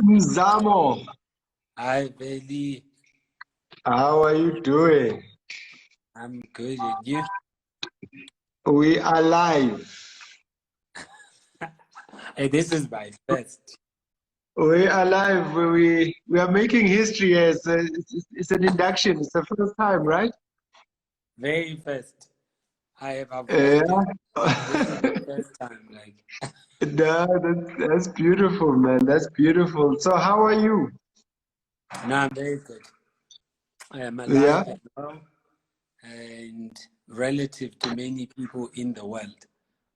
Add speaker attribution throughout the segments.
Speaker 1: Mzamo,
Speaker 2: Hi, Veli.
Speaker 1: how are you doing?
Speaker 2: I'm good. And you?
Speaker 1: We are live.
Speaker 2: Hey, this is my first.
Speaker 1: We are live. We are making history. It's an induction. It's the first time, right?
Speaker 2: Very first. I have avoided.
Speaker 1: Yeah.
Speaker 2: This is the first time.
Speaker 1: No, that's beautiful, man. That's beautiful. So, how are you?
Speaker 2: No, I'm very good. I am
Speaker 1: Yeah.
Speaker 2: alive and well, and relative to many people in the world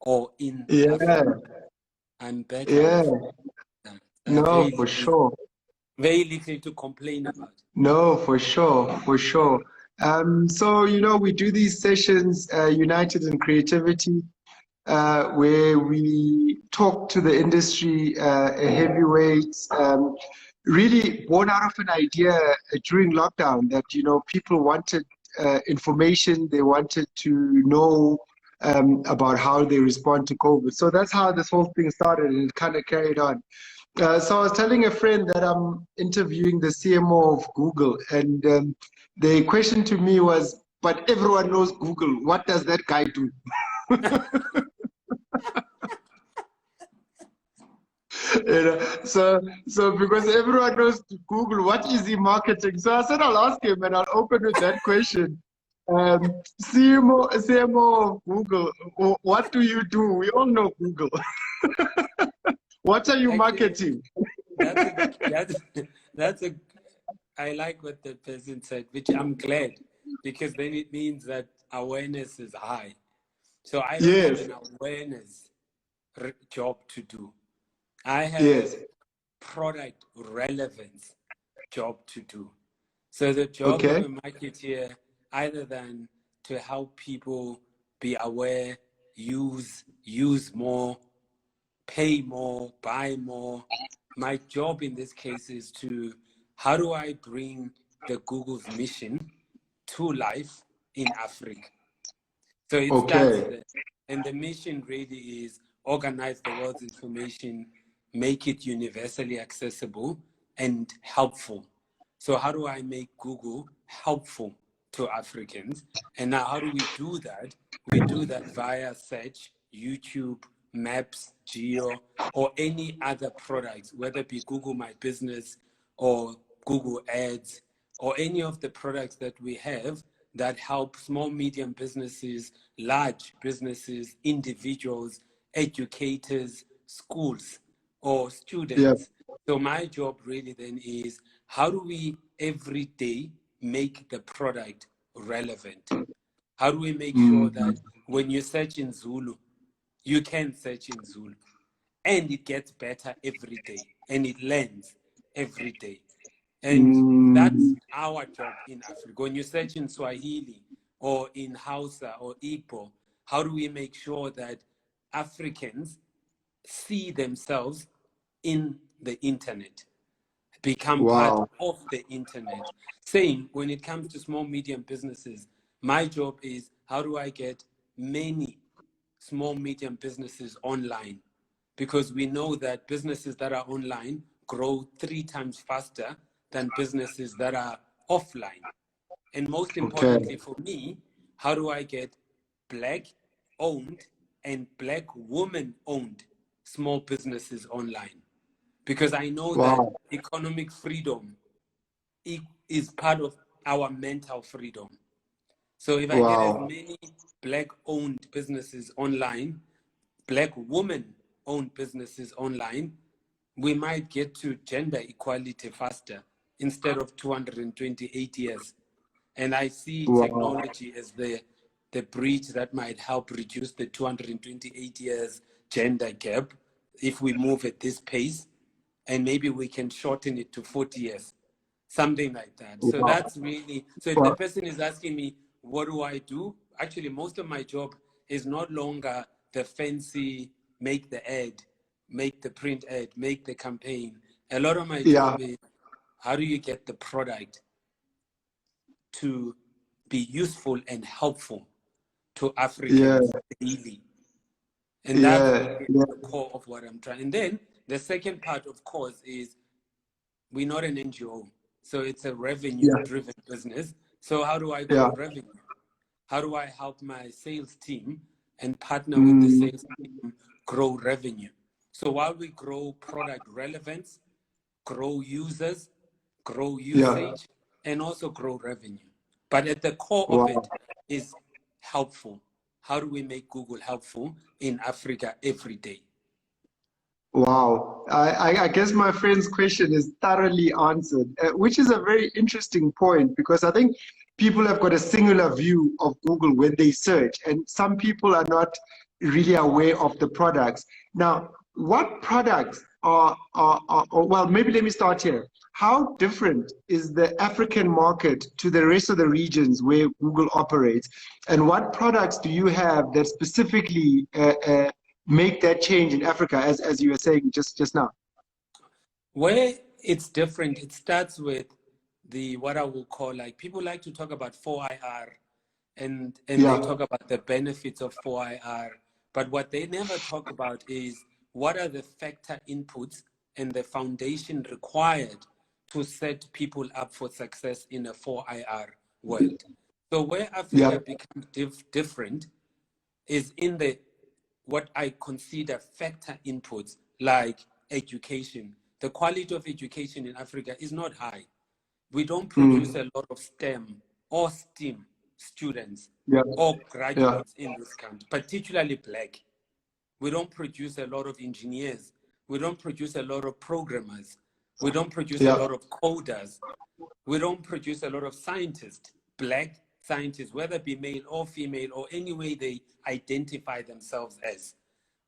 Speaker 2: or in
Speaker 1: Yeah.
Speaker 2: Africa, I'm better
Speaker 1: Yeah.
Speaker 2: off.
Speaker 1: No, for sure.
Speaker 2: Very little to complain about.
Speaker 1: No, for sure, for sure. So, we do these sessions, United in Creativity, where we talk to the industry, heavyweights, really born out of an idea during lockdown that, people wanted information, they wanted to know about how they respond to COVID. So that's how this whole thing started, and it kind of carried on. So I was telling a friend that I'm interviewing the CMO of Google, and the question to me was, "But everyone knows Google. What does that guy do?" So because everyone knows Google, what is he marketing? So I said I'll ask him, and I'll open with that question. CMO of Google, what do you do? We all know Google. What are you
Speaker 2: Actually,
Speaker 1: marketing?
Speaker 2: that's a that's that's a. I like what the person said, which I'm glad because then it means that awareness is high. So I don't have
Speaker 1: Yes,
Speaker 2: an awareness job to do. I have a
Speaker 1: yes.
Speaker 2: product relevance job to do. So the job of
Speaker 1: Okay.
Speaker 2: a marketeer, either than to help people be aware, use more, pay more, buy more. My job in this case is to how do I bring the Google's mission to life in Africa? So it starts
Speaker 1: Okay.
Speaker 2: there. And the mission really is organize the world's information, make it universally accessible and helpful. So how do I make Google helpful to Africans? And now how do we do that? We do that via search, YouTube, Maps, Geo, or any other products, whether it be Google My Business or Google Ads, or any of the products that we have that help small, medium businesses, large businesses, individuals, educators, schools, or
Speaker 1: Yeah.
Speaker 2: students. So my job really then is how do we every day make the product relevant? How do we make sure
Speaker 1: Mm,
Speaker 2: that when you search in Zulu, you can search in Zulu and it gets better every day and it learns every day. And that's
Speaker 1: mm,
Speaker 2: our job in Africa. When you search in Swahili or in Hausa or Igbo, how do we make sure that Africans see themselves in the internet, become part
Speaker 1: wow.
Speaker 2: of the internet? Same when it comes to small, medium businesses. My job is how do I get many small, medium businesses online? Because we know that businesses that are online grow 3 times faster than businesses that are offline. And most
Speaker 1: Okay.
Speaker 2: importantly for me, how do I get Black owned and Black woman owned small businesses online? Because I know that
Speaker 1: Wow.
Speaker 2: economic freedom is part of our mental freedom. So if I get as
Speaker 1: Wow.
Speaker 2: many Black owned businesses online, Black woman owned businesses online, we might get to gender equality faster instead of 228 years. And I see
Speaker 1: Wow.
Speaker 2: technology as the bridge that might help reduce the 228 years gender gap if we move at this pace. And maybe we can shorten it to 40 years, something like that. So
Speaker 1: Wow.
Speaker 2: that's really, so if the
Speaker 1: Wow.
Speaker 2: person is asking me, what do I do? Actually, most of my job is not longer the fancy make the ad, make the print ad, make the campaign. A lot of my
Speaker 1: Yeah.
Speaker 2: job is how do you get the product to be useful and helpful to
Speaker 1: Yeah.
Speaker 2: Africans daily. And that's
Speaker 1: Yeah.
Speaker 2: really
Speaker 1: Yeah.
Speaker 2: the core of what I'm trying. And then the second part, of course, is We're not an NGO. So it's a
Speaker 1: Yeah.
Speaker 2: revenue-driven business. So how do I
Speaker 1: Yeah.
Speaker 2: grow revenue? How do I help my sales team and partner with the sales team grow revenue? So while we grow product relevance, grow users, grow usage, and also grow revenue. But at the core of it is helpful. How do we make Google helpful in Africa every day?
Speaker 1: Wow. I guess my friend's question is thoroughly answered, which is a very interesting point because I think people have got a singular view of Google when they search, and some people are not really aware of the products. Now, what products well, maybe let me start here. How different is the African market to the rest of the regions where Google operates? And what products do you have that specifically make that change in Africa, as you were saying just now?
Speaker 2: Where it's different, it starts with what I will call, like, people like to talk about 4IR and they talk about the benefits of 4IR, but what they never talk about is what are the factor inputs and the foundation required to set people up for success in a 4IR world. So where Africa becomes different is in what I consider factor inputs, like education. The quality of education in Africa is not high. We don't produce a lot of STEM or STEAM students or graduates in this country, particularly Black. We don't produce a lot of engineers. We don't produce a lot of programmers. We don't produce a lot of coders. We don't produce a lot of scientists, Black scientists, whether it be male or female or any way they identify themselves as.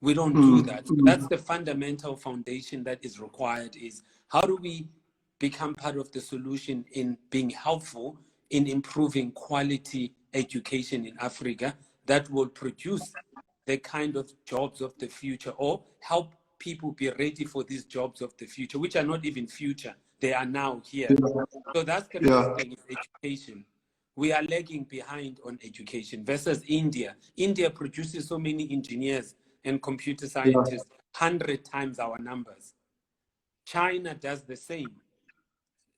Speaker 2: We don't do that. So that's the fundamental foundation that is required, is how do we become part of the solution in being helpful in improving quality education in Africa that will produce the kind of jobs of the future, or help people be ready for these jobs of the future, which are not even future. They are now here. So that's the first thing, is education. We are lagging behind on education versus India. India produces so many engineers and computer scientists, 100 times our numbers. China does the same.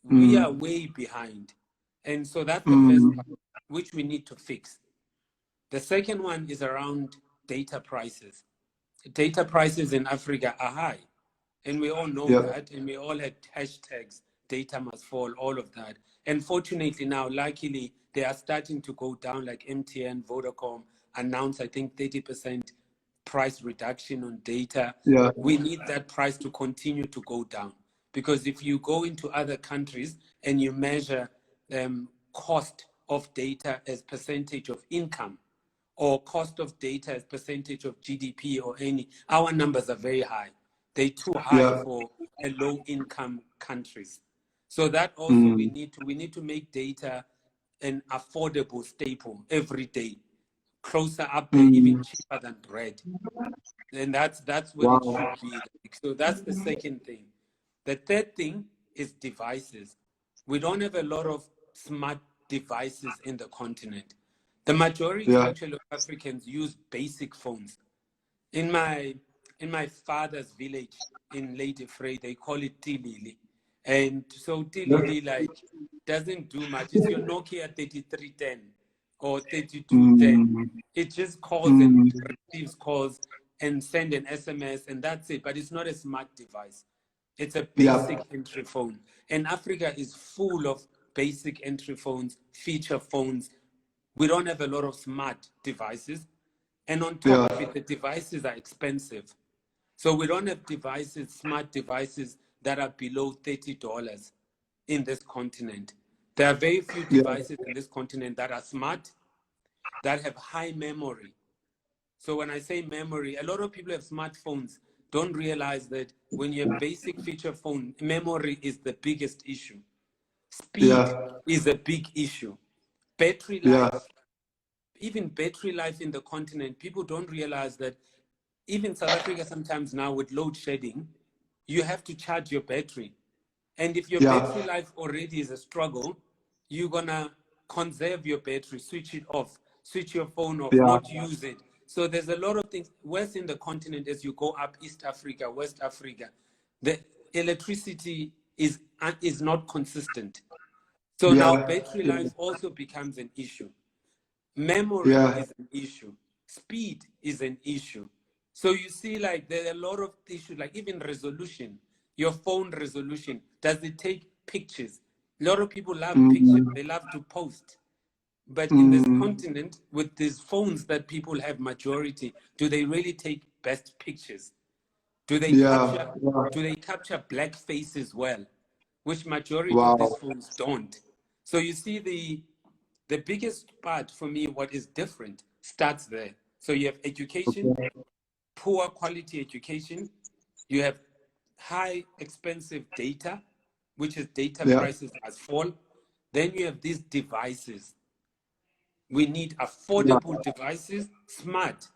Speaker 2: We are way behind. And so that's the first part, which we need to fix. The second one is around data prices. Data prices in Africa are high. And we all know that. And we all had hashtags, data must fall, all of that. And fortunately now, luckily, they are starting to go down, like MTN, Vodacom announced, I think, 30% price reduction on data. We need that price to continue to go down. Because if you go into other countries and you measure cost of data as percentage of income, or cost of data as percentage of GDP, or our numbers are very high. They're too high for a low-income countries. So that also we need to make data an affordable staple every day, closer up there, even cheaper than bread. And that's what it should be. So that's the second thing. The third thing is devices. We don't have a lot of smart devices in the continent. The majority actually of Africans use basic phones. In my father's village in Lady Frey, they call it Tilili. And so Tilili doesn't do much. It's your Nokia 3310 or 3210. It just calls and receives calls and send an SMS, and that's it. But it's not a smart device. It's a basic entry phone. And Africa is full of basic entry phones, feature phones. We don't have a lot of smart devices. And on top of it, the devices are expensive. So we don't have devices, smart devices, that are below $30 in this continent. There are very few devices in this continent that are smart, that have high memory. So when I say memory, a lot of people have smartphones, don't realize that when you have basic feature phone, memory is the biggest issue. Speed is a big issue. Battery life, even battery life in the continent, people don't realize that even South Africa sometimes now with load shedding, you have to charge your battery. And if your battery life already is a struggle, you're going to conserve your battery, switch it off, switch your phone off, not use it. So there's a lot of things. West in the continent, as you go up East Africa, West Africa, the electricity is not consistent. So now
Speaker 1: Yeah.
Speaker 2: battery life also becomes an issue. Memory
Speaker 1: Yeah.
Speaker 2: is an issue. Speed is an issue. So you see, like, there are a lot of issues, like even resolution, your phone resolution. Does it take pictures? A lot of people love pictures.
Speaker 1: Mm,
Speaker 2: They love to post. But in this
Speaker 1: mm,
Speaker 2: continent, with these phones that people have majority, do they really take best pictures? Do they
Speaker 1: yeah.
Speaker 2: capture
Speaker 1: Yeah.
Speaker 2: black faces well? Which majority of these
Speaker 1: Wow.
Speaker 2: phones don't. So you see the biggest part for me, what is different, starts there. So you have education,
Speaker 1: Okay.
Speaker 2: poor quality education. You have high expensive data, which is data
Speaker 1: Yeah.
Speaker 2: prices has fall. Then you have these devices. We need
Speaker 1: Yeah.
Speaker 2: affordable devices, smart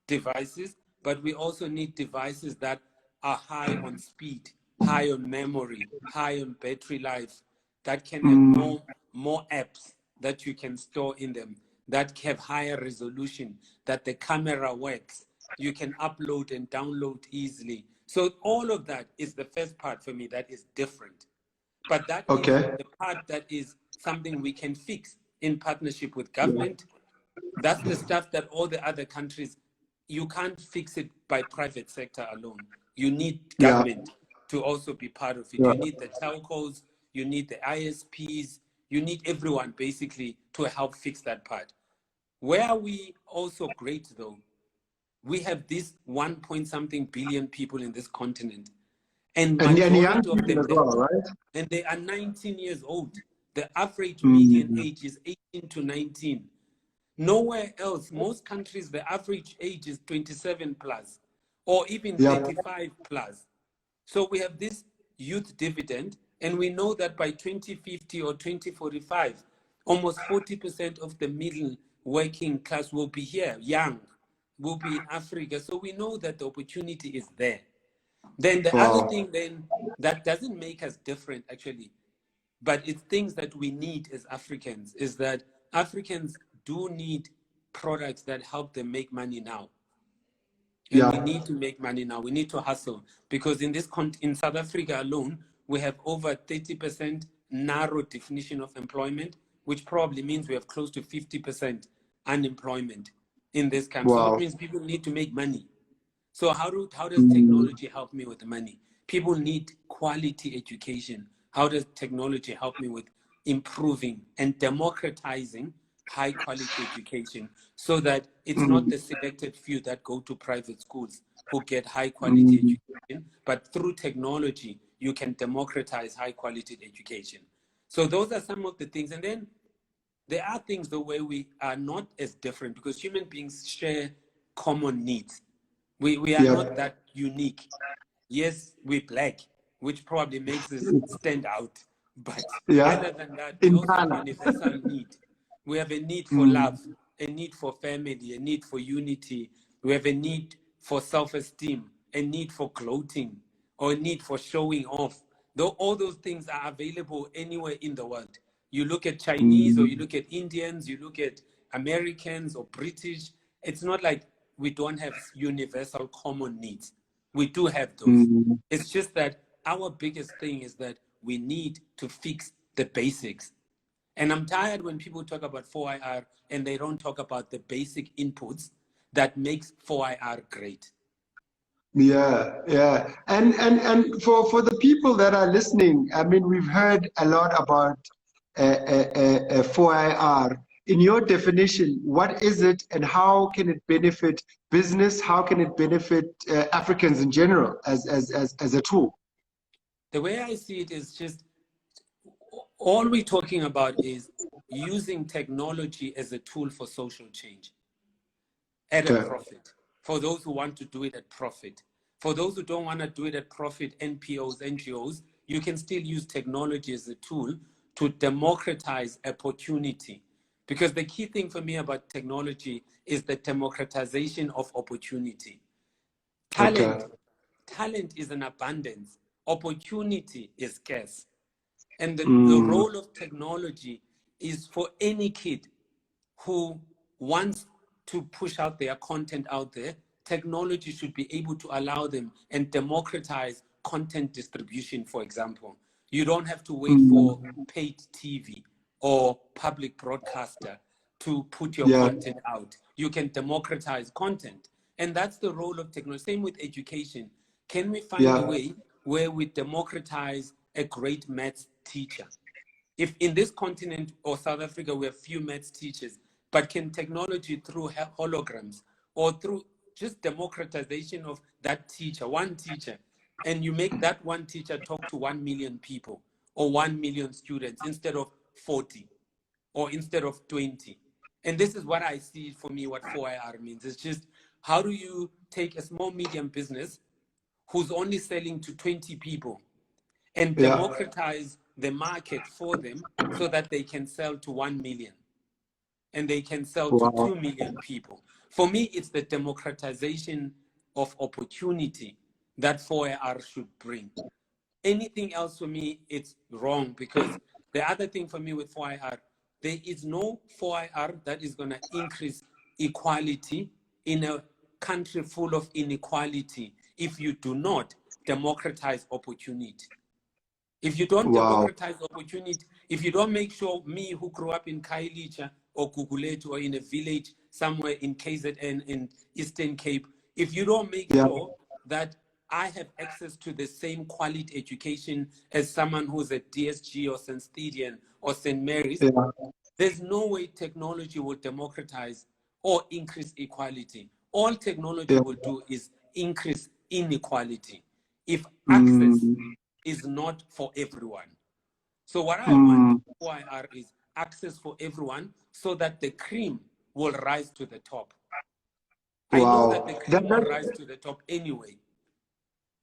Speaker 2: devices, but we also need devices that are high on speed, high on memory, high on battery life, that can have
Speaker 1: Mm,
Speaker 2: more apps that you can store in them, that have higher resolution, that the camera works, you can upload and download easily. So all of that is the first part for me that is different. But that is
Speaker 1: okay.
Speaker 2: the part that is something we can fix in partnership with
Speaker 1: Yeah.
Speaker 2: government. That's the stuff that all the other countries, you can't fix it by private sector alone. You need
Speaker 1: Yeah.
Speaker 2: government to also be part of it.
Speaker 1: Yeah.
Speaker 2: You need the telcos, you need the ISPs, you need everyone basically to help fix that part. Where are we also great though? We have this 1 point something billion people in this continent, and
Speaker 1: And young
Speaker 2: majority of
Speaker 1: people
Speaker 2: them,
Speaker 1: as well, right?
Speaker 2: and they are 19 years old. The average median
Speaker 1: Mm,
Speaker 2: age is 18 to 19. Nowhere else, most countries, the average age is 27 plus, or even
Speaker 1: yeah.
Speaker 2: 35 plus. So we have this youth dividend, and we know that by 2050 or 2045, almost 40% of the middle working class will be here, young, will be in Africa. So we know that the opportunity is there. Then the other
Speaker 1: Wow.
Speaker 2: thing then that doesn't make us different actually, but it's things that we need as Africans, is that Africans do need products that help them make money now. And we
Speaker 1: Yeah.
Speaker 2: need to make money now. We need to hustle because in South Africa alone, we have over 30% narrow definition of employment, which probably means we have close to 50% unemployment in this country. So it
Speaker 1: Wow.
Speaker 2: means people need to make money. So how does
Speaker 1: Mm,
Speaker 2: technology help me with the money? People need quality education. How does technology help me with improving and democratizing high quality education so that it's not
Speaker 1: mm,
Speaker 2: the selected few that go to private schools who get high quality
Speaker 1: mm,
Speaker 2: education, but through technology, you can democratize high quality education. So those are some of the things. And then there are things the way we are not as different because human beings share common needs. We are not
Speaker 1: yeah.
Speaker 2: that unique. Yes, we're black, which probably makes us stand out. But
Speaker 1: Yeah.
Speaker 2: other than that, we
Speaker 1: In
Speaker 2: also have
Speaker 1: Ghana.
Speaker 2: universal need. We have a need for love,
Speaker 1: Mm,
Speaker 2: a need for family, a need for unity. We have a need for self-esteem, a need for gloating, or a need for showing off. Though all those things are available anywhere in the world. You look at Chinese or you
Speaker 1: mm,
Speaker 2: look at Indians, you look at Americans or British. It's not like we don't have universal common needs. We do have those.
Speaker 1: mm.
Speaker 2: It's just that our biggest thing is that we need to fix the basics. And I'm tired when people talk about 4IR and they don't talk about the basic inputs that makes 4IR great.
Speaker 1: Yeah, yeah. And for the people that are listening, I mean, we've heard a lot about 4IR. In your definition, what is it and how can it benefit business? How can it benefit Africans in general as a tool?
Speaker 2: The way I see it is just all we're talking about is using technology as a tool for social change at a
Speaker 1: Okay.
Speaker 2: profit. For those who want to do it at profit. For those who don't want to do it at profit, NPOs, NGOs, you can still use technology as a tool to democratize opportunity. Because the key thing for me about technology is the democratization of opportunity.
Speaker 1: Okay.
Speaker 2: Talent is an abundance. Opportunity is scarce. And the
Speaker 1: Mm,
Speaker 2: role of technology is for any kid who wants to push out their content out there, technology should be able to allow them and democratize content distribution, for example. You don't have to wait for paid TV or public broadcaster to put your content out. You can democratize content. And that's the role of technology. Same with education. Can we find a way where we democratize a great maths teacher? If in this continent or South Africa, we have few maths teachers, but can technology through holograms or through just democratization of that teacher, one teacher, and you make that one teacher talk to 1 million people or 1 million students instead of 40 or instead of 20. And this is what I see for me, what 4IR means. It's just, how do you take a small medium business who's only selling to 20 people and democratize the market for them so that they can sell to 1 million and they can sell to 2 million people. For me, it's the democratization of opportunity that 4AR should bring. Anything else for me, it's wrong, because the other thing for me with 4IR, there is no 4IR that is going to increase equality in a country full of inequality if you do not democratize opportunity. If you don't democratize opportunity, if you don't make sure me who grew up in Khayelitsha or Gugulethu or in a village somewhere in KZN in Eastern Cape, if you don't make sure that I have access to the same quality education as someone who's at DSG or St. Stephen or St. Mary's, there's no way technology will democratize or increase equality. All technology will do is increase inequality if access is not for everyone. So what I want for IR is access for everyone so that the cream will rise to the top. I know that the cream will rise to the top anyway.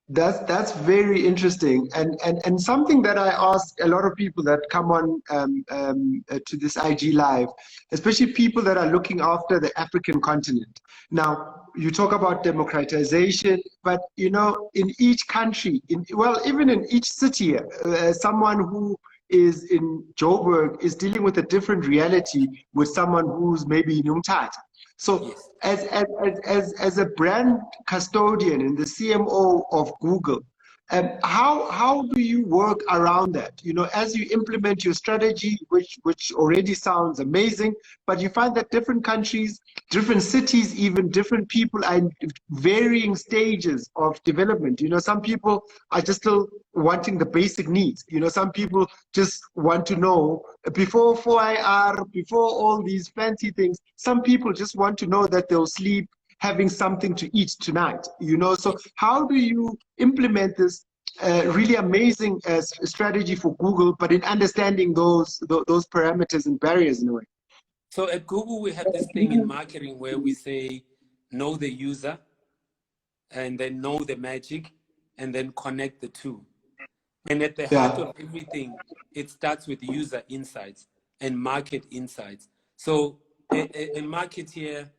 Speaker 1: That's very interesting, and something that I ask a lot of people that come on to this IG live, especially people that are looking after the African continent. Now, you talk about democratization, but you know, in each country, even in each city, someone who is in Joburg is dealing with a different reality with someone who's maybe in Umtata. So as a brand custodian and the CMO of Google, how do you work around that? You know, as you implement your strategy, which already sounds amazing, but you find that different countries, different cities, even different people are in varying stages of development. You know, some people are just still wanting the basic needs. You know, some people just want to know before 4IR, before all these fancy things, some people just want to know that they'll sleep having something to eat tonight, you know. So how do you implement this really amazing strategy for Google, but in understanding those parameters and barriers in a way?
Speaker 2: So at Google, we have this thing in marketing where we say, know the user, and then know the magic, and then connect the two. And at the heart of everything, it starts with user insights and market insights. So a marketeer,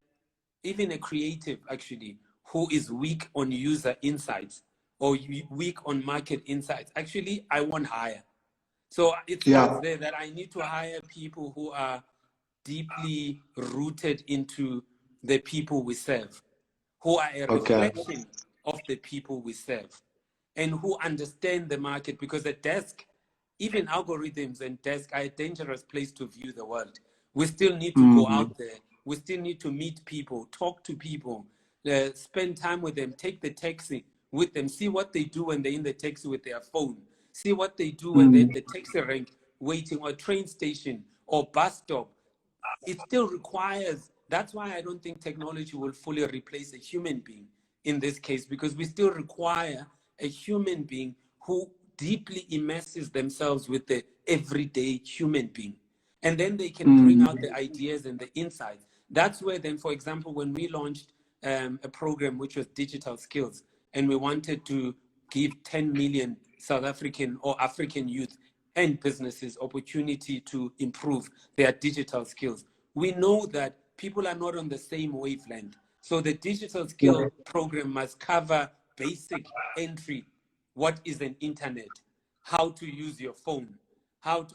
Speaker 2: even a creative actually, who is weak on user insights or weak on market insights, actually, I won't hire. So it starts there that I need to hire people who are deeply rooted into the people we serve, who are a reflection of the people we serve, and who understand the market, because a desk, even algorithms and desk, are a dangerous place to view the world. We still need to go out there. We still need to meet people, talk to people, spend time with them, take the taxi with them, see what they do when they're in the taxi with their phone, see what they do when they're in the taxi rank waiting, or train station or bus stop. It still requires, that's why I don't think technology will fully replace a human being in this case, because we still require a human being who deeply immerses themselves with the everyday human being. And then they can bring out the ideas and the insights. That's where then, for example, when we launched a program which was digital skills, and we wanted to give 10 million South African or African youth and businesses opportunity to improve their digital skills. We know that people are not on the same wavelength. So the digital skill program must cover basic entry. What is an internet? How to use your phone?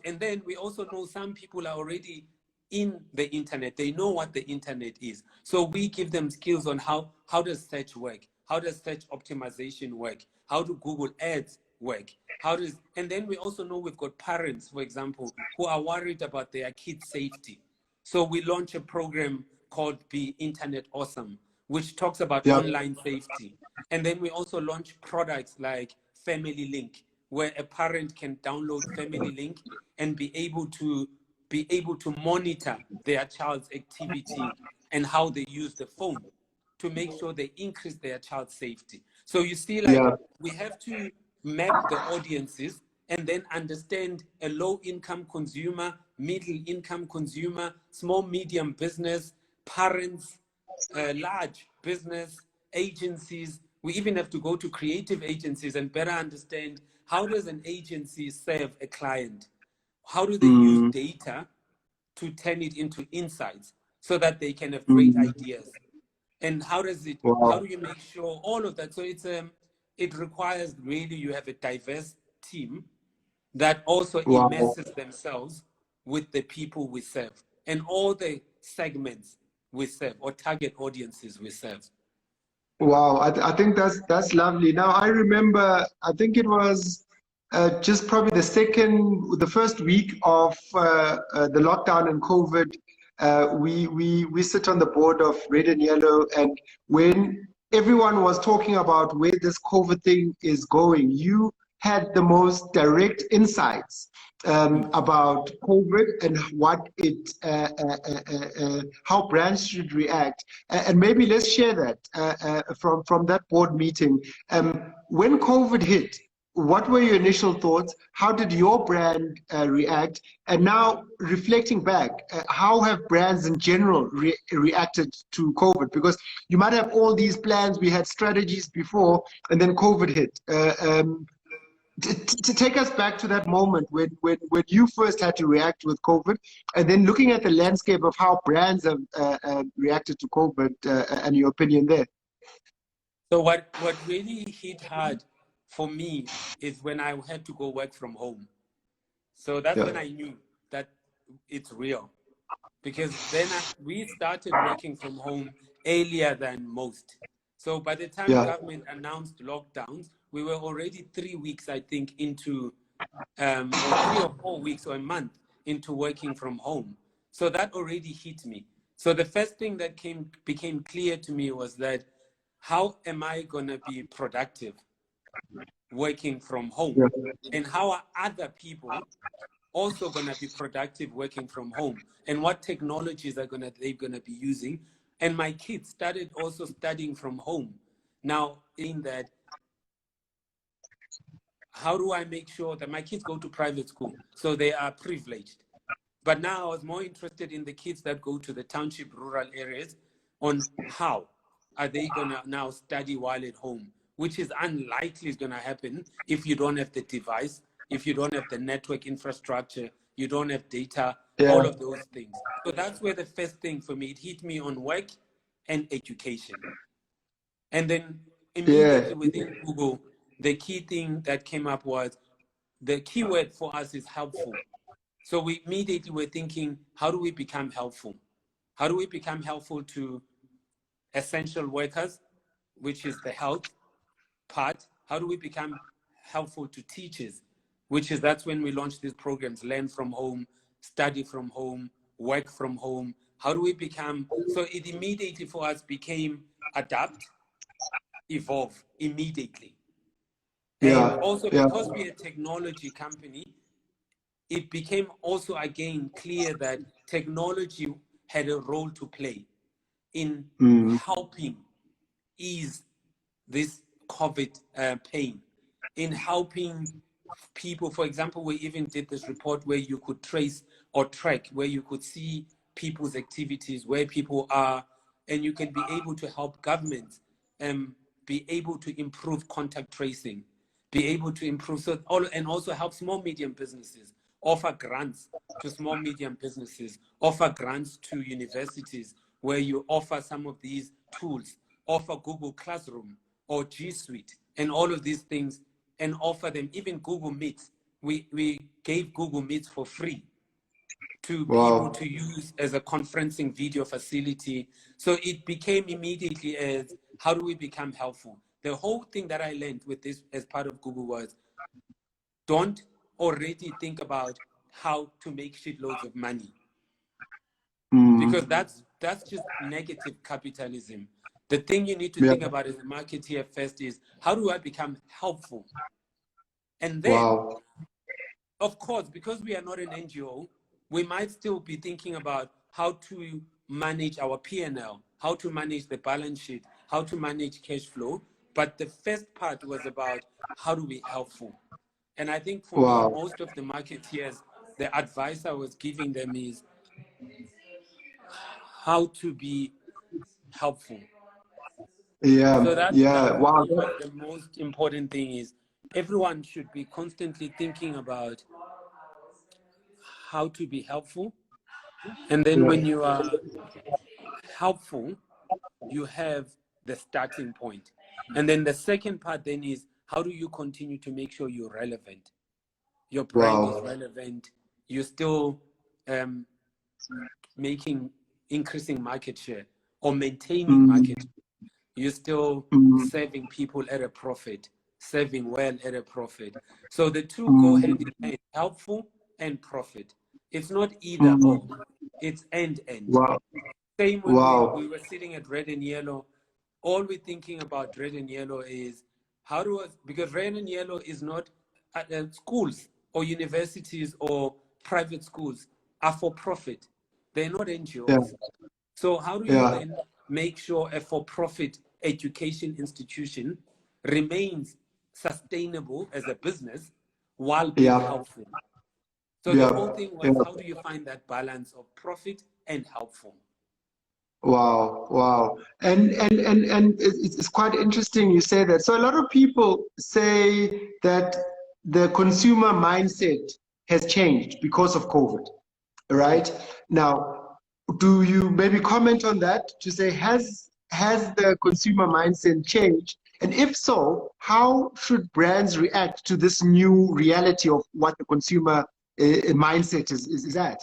Speaker 2: And then we also know some people are already in the internet. They know what the internet is. So we give them skills on how does search work? How does search optimization work? How do Google Ads work? And then we also know we've got parents, for example, who are worried about their kids' safety. So we launch a program called Be Internet Awesome, which talks about
Speaker 1: Yeah.
Speaker 2: online safety. And then we also launch products like Family Link, where a parent can download Family Link and be able to monitor their child's activity and how they use the phone to make sure they increase their child's safety. So you see, like,
Speaker 1: Yeah.
Speaker 2: we have to map the audiences and then understand a low-income consumer, middle-income consumer, small, medium business, parents, large business, agencies. We even have to go to creative agencies and better understand how does an agency serve a client? How do they use data to turn it into insights so that they can have great ideas? And how do
Speaker 1: Wow.
Speaker 2: you make sure all of that? So it requires really you have a diverse team that also
Speaker 1: Wow.
Speaker 2: immerses themselves with the people we serve and all the segments we serve or target audiences we serve.
Speaker 1: Wow, I think that's lovely. Now I remember, I think it was just probably the first week of the lockdown and COVID. We sit on the board of Red and Yellow, and when everyone was talking about where this COVID thing is going, you had the most direct insights about COVID and what how brands should react. And maybe let's share that from that board meeting. When COVID hit, what were your initial thoughts? How did your brand react? And now reflecting back, how have brands in general reacted to COVID? Because you might have all these plans, we had strategies before, and then COVID hit. To take us back to that moment when you first had to react with COVID, and then looking at the landscape of how brands have reacted to COVID, and your opinion there.
Speaker 2: So what really hit hard for me is when I had to go work from home. So that's when I knew that it's real. Because then we started working from home earlier than most. So by the time government announced lockdowns, we were already 3 weeks, I think, into, or 3 or 4 weeks or a month into working from home. So that already hit me. So the first thing that became clear to me was that how am I going to be productive working from home? And how are other people also going to be productive working from home? And what technologies they're going to be using? And my kids started also studying from home. Now, in that, how do I make sure that my kids go to private school? So they are privileged. But now I was more interested in the kids that go to the township rural areas on how are they going to now study while at home, which is unlikely is going to happen if you don't have the device, if you don't have the network infrastructure, you don't have data, all of those things. So that's where the first thing for me, it hit me on work and education. And then immediately within Google, the key thing that came up was the keyword for us is helpful. So we immediately were thinking, how do we become helpful? How do we become helpful to essential workers, which is the health part? How do we become helpful to teachers, which is that's when we launch these programs, learn from home, study from home, work from home. How do we become, so it immediately for us became adapt, evolve immediately. And also because we're a technology company, it became also again clear that technology had a role to play in helping ease this COVID pain, in helping people. For example, we even did this report where you could trace or track, where you could see people's activities, where people are, and you can be able to help governments be able to improve contact tracing, be able to improve, and also help small, medium businesses, offer grants to small, medium businesses, offer grants to universities where you offer some of these tools, offer Google Classroom or G Suite and all of these things, and offer them, even Google Meets. We gave Google Meets for free to people to use as a conferencing video facility. So it became immediately as, how do we become helpful? The whole thing that I learned with this as part of Google was don't already think about how to make shitloads of money, because that's just negative capitalism. The thing you need to think about as a marketeer first is, how do I become helpful? And then, of course, because we are not an NGO, we might still be thinking about how to manage our P&L, how to manage the balance sheet, how to manage cash flow. But the first part was about how do we helpful? And I think for me, most of the marketeers, the advice I was giving them is how to be helpful. So that for me was the most important thing, is everyone should be constantly thinking about how to be helpful. And then when you are helpful, you have the starting point. And then the second part then is, how do you continue to make sure you're relevant? Your brand is relevant. You're still increasing market share or maintaining market. You're still serving people at a profit, serving well at a profit. So the two go hand in hand, helpful and profit. It's not either or, it's end. Same when we were sitting at Red and Yellow, all we're thinking about Red and Yellow is how do us, because Red and Yellow is not schools or universities or private schools are for profit. They're not NGOs. So how do you then make sure a for-profit education institution remains sustainable as a business while being helpful? So the whole thing was, how do you find that balance of profit and helpful?
Speaker 1: Wow. And it's quite interesting you say that. So a lot of people say that the consumer mindset has changed because of COVID, right? Now, do you maybe comment on that to say, has the consumer mindset changed? And if so, how should brands react to this new reality of what the consumer mindset is at?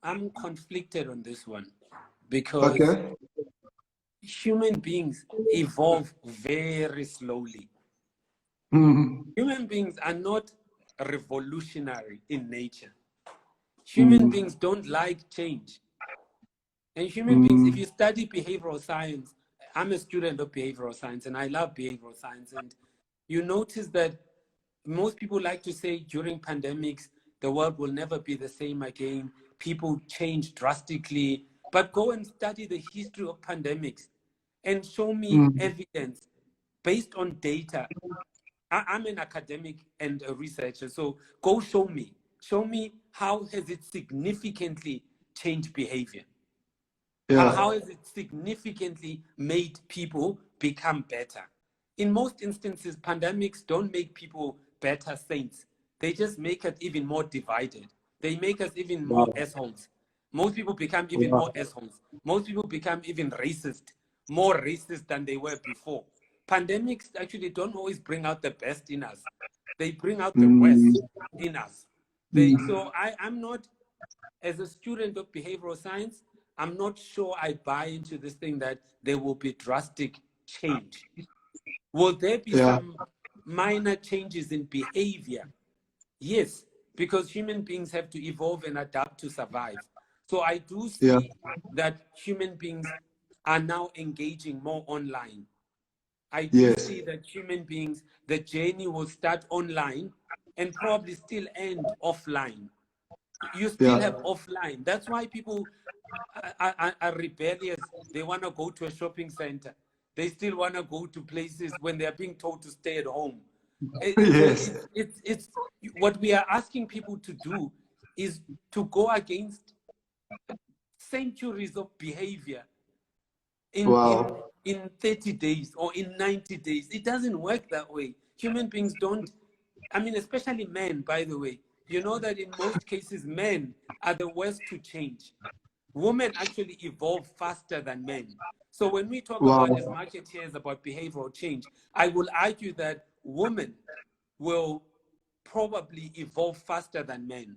Speaker 2: I'm conflicted on this one, because human beings evolve very slowly. Human beings are not revolutionary in nature. Human beings don't like change. And human beings, if you study behavioral science, I'm a student of behavioral science and I love behavioral science. And you notice that most people like to say during pandemics, the world will never be the same again. People change drastically. But go and study the history of pandemics and show me evidence based on data. I'm an academic and a researcher, so go show me. Show me how has it significantly changed behavior. How has it significantly made people become better? In most instances, pandemics don't make people better saints. They just make us even more divided. They make us even more assholes. Most people become even more assholes. Most people become even racist, more racist than they were before. Pandemics actually don't always bring out the best in us. They bring out the worst in us. So I'm not, as a student of behavioral science, I'm not sure I buy into this thing that there will be drastic change. Will there be some minor changes in behavior? Yes, because human beings have to evolve and adapt to survive. So I do see that human beings are now engaging more online. I do see that human beings, the journey will start online and probably still end offline. You still have offline. That's why people are rebellious. They want to go to a shopping center. They still want to go to places when they're being told to stay at home. So it's what we are asking people to do is to go against centuries of behavior in 30 days or in 90 days. It doesn't work that way. Human beings don't, I mean, especially men, by the way. You know that in most cases, men are the worst to change. Women actually evolve faster than men. So when we talk about, as marketeers, about behavioral change, I will argue that women will probably evolve faster than men.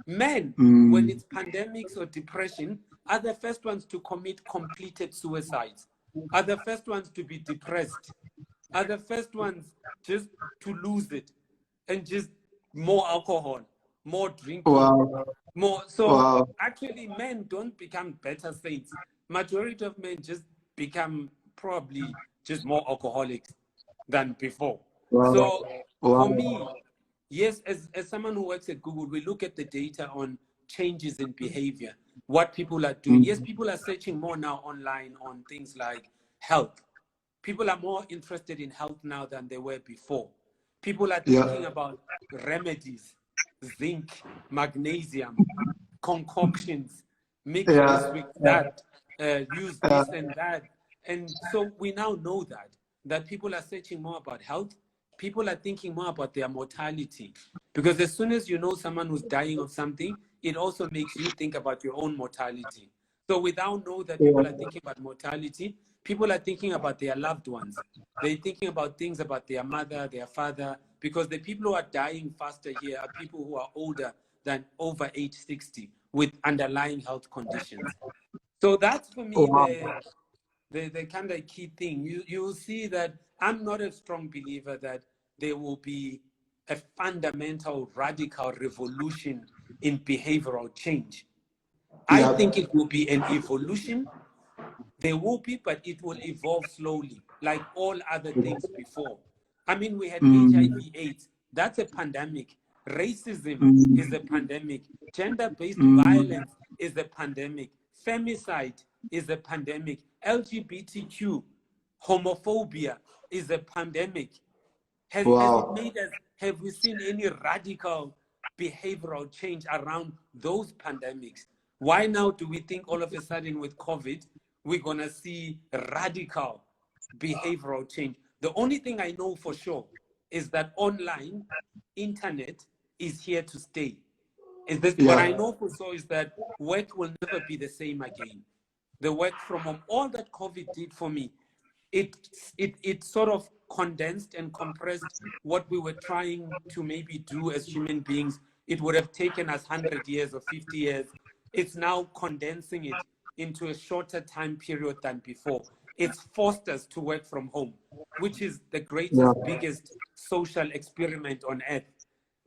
Speaker 2: Men, when it's pandemics or depression, are the first ones to commit completed suicides. are the first ones to be depressed, are the first ones just to lose it, and just more alcohol, more drinking,
Speaker 1: Wow.
Speaker 2: more. So
Speaker 1: Wow.
Speaker 2: actually, men don't become better saints. Majority of men just become probably just more alcoholics than before.
Speaker 1: Wow.
Speaker 2: So for
Speaker 1: Wow.
Speaker 2: me, yes, as someone who works at Google, we look at the data on changes in behavior, what people are doing. Yes, people are searching more now online on things like health. People are more interested in health now than they were before. People are thinking
Speaker 1: Yeah.
Speaker 2: about remedies, zinc, magnesium, concoctions, mix this
Speaker 1: Yeah.
Speaker 2: with
Speaker 1: Yeah.
Speaker 2: that, use this and that. And so we now know that people are searching more about health. People are thinking more about their mortality. Because as soon as you know someone who's dying of something, it also makes you think about your own mortality. So we now know that people are thinking about mortality. People are thinking about their loved ones. They're thinking about things about their mother, their father, because the people who are dying faster here are people who are older than over age 60 with underlying health conditions. So that's for me
Speaker 1: Wow.
Speaker 2: the kind of key thing. You will see that I'm not a strong believer that there will be a fundamental radical revolution in behavioral change. I
Speaker 1: Yeah.
Speaker 2: think it will be an evolution. There will be, but it will evolve slowly, like all other things before. I mean, we had
Speaker 1: Mm.
Speaker 2: HIV/AIDS. That's a pandemic. Racism is a
Speaker 1: Mm.
Speaker 2: pandemic. Gender-based
Speaker 1: Mm.
Speaker 2: violence is a pandemic. Femicide is a pandemic. LGBTQ, homophobia is a pandemic. Has it
Speaker 1: Wow.
Speaker 2: made us, have we seen any radical behavioral change around those pandemics? Why now do we think all of a sudden with COVID, we're going to see radical behavioral change? The only thing I know for sure is that online, internet is here to stay. Is this what I
Speaker 1: Yeah.
Speaker 2: know for sure is that work will never be the same again. The work from home, all that COVID did for me, it sort of condensed and compressed what we were trying to maybe do as human beings. It would have taken us 100 years or 50 years. It's now condensing it into a shorter time period than before. It's forced us to work from home, which is the
Speaker 1: Yeah.
Speaker 2: greatest, biggest social experiment on earth.